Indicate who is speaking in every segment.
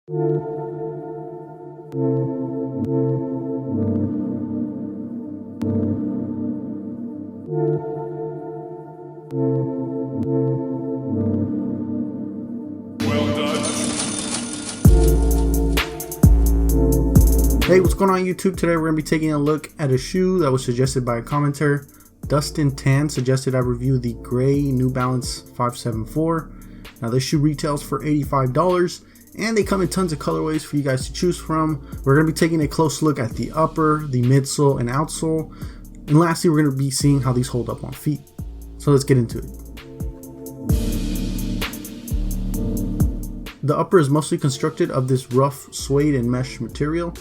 Speaker 1: Hey, what's going on YouTube? Today we're going to be taking a look at a shoe that was suggested by a commenter. Dustin Tan suggested I review the gray New Balance 574. Now this shoe retails for $85 and they come in tons of colorways for you guys to choose from. We're going to be taking a close look at the upper, the midsole, and outsole. And lastly, we're going to be seeing how these hold up on feet. So let's get into it. The upper is mostly constructed of this rough suede and mesh material.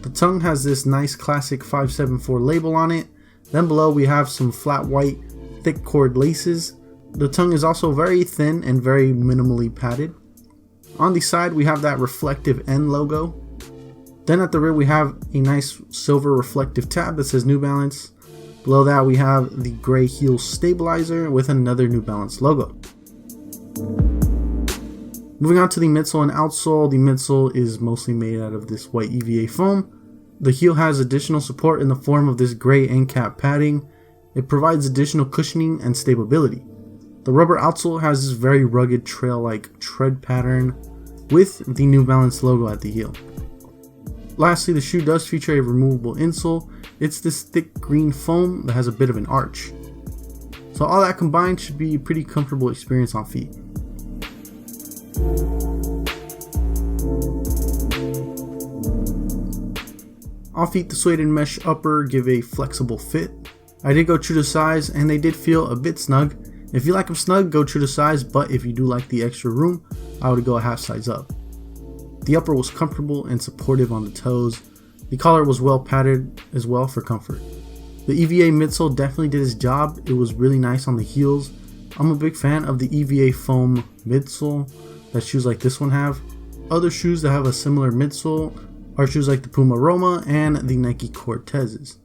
Speaker 1: The tongue has this nice classic 574 label on it. Then below we have some flat white thick cord laces. The tongue is also very thin and very minimally padded. On the side we have that reflective N logo. Then at the rear we have a nice silver reflective tab that says New Balance. Below that we have the gray heel stabilizer with another New Balance logo. Moving on to the midsole and outsole, the midsole is mostly made out of this white EVA foam. The heel has additional support in the form of this gray end cap padding. It provides additional cushioning and stability. The rubber outsole has this very rugged trail-like tread pattern with the New Balance logo at the heel. Lastly, the shoe does feature a removable insole. It's this thick green foam that has a bit of an arch. So all that combined should be a pretty comfortable experience on feet. On feet, the suede and mesh upper give a flexible fit. I did go true to size and they did feel a bit snug. If you like them snug, go true to size, but if you do like the extra room, I would go a half size up. The upper was comfortable and supportive on the toes. The collar was well padded as well for comfort. The EVA midsole definitely did its job. It was really nice on the heels. I'm a big fan of the EVA foam midsole that shoes like this one have. Other shoes that have a similar midsole are shoes like the Puma Roma and the Nike Cortezes.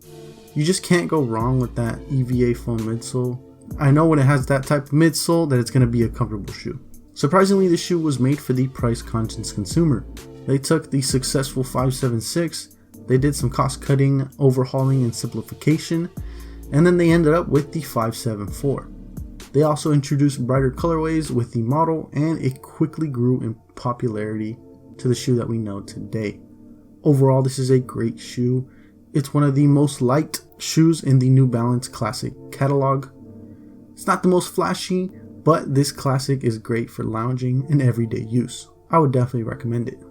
Speaker 1: You just can't go wrong with that EVA foam midsole. I know when it has that type of midsole that it's going to be a comfortable shoe. Surprisingly, this shoe was made for the price conscious consumer. They took the successful 576, they did some cost cutting, overhauling, and simplification, and then they ended up with the 574. They also introduced brighter colorways with the model, and it quickly grew in popularity to the shoe that we know today. Overall, this is a great shoe. It's one of the most liked shoes in the New Balance Classic catalog. It's not the most flashy, but this classic is great for lounging and everyday use. I would definitely recommend it.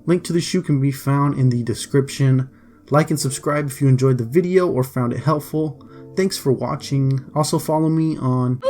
Speaker 1: Link to the shoe can be found in the description. Like and subscribe if you enjoyed the video or found it helpful. Thanks for watching. Also follow me on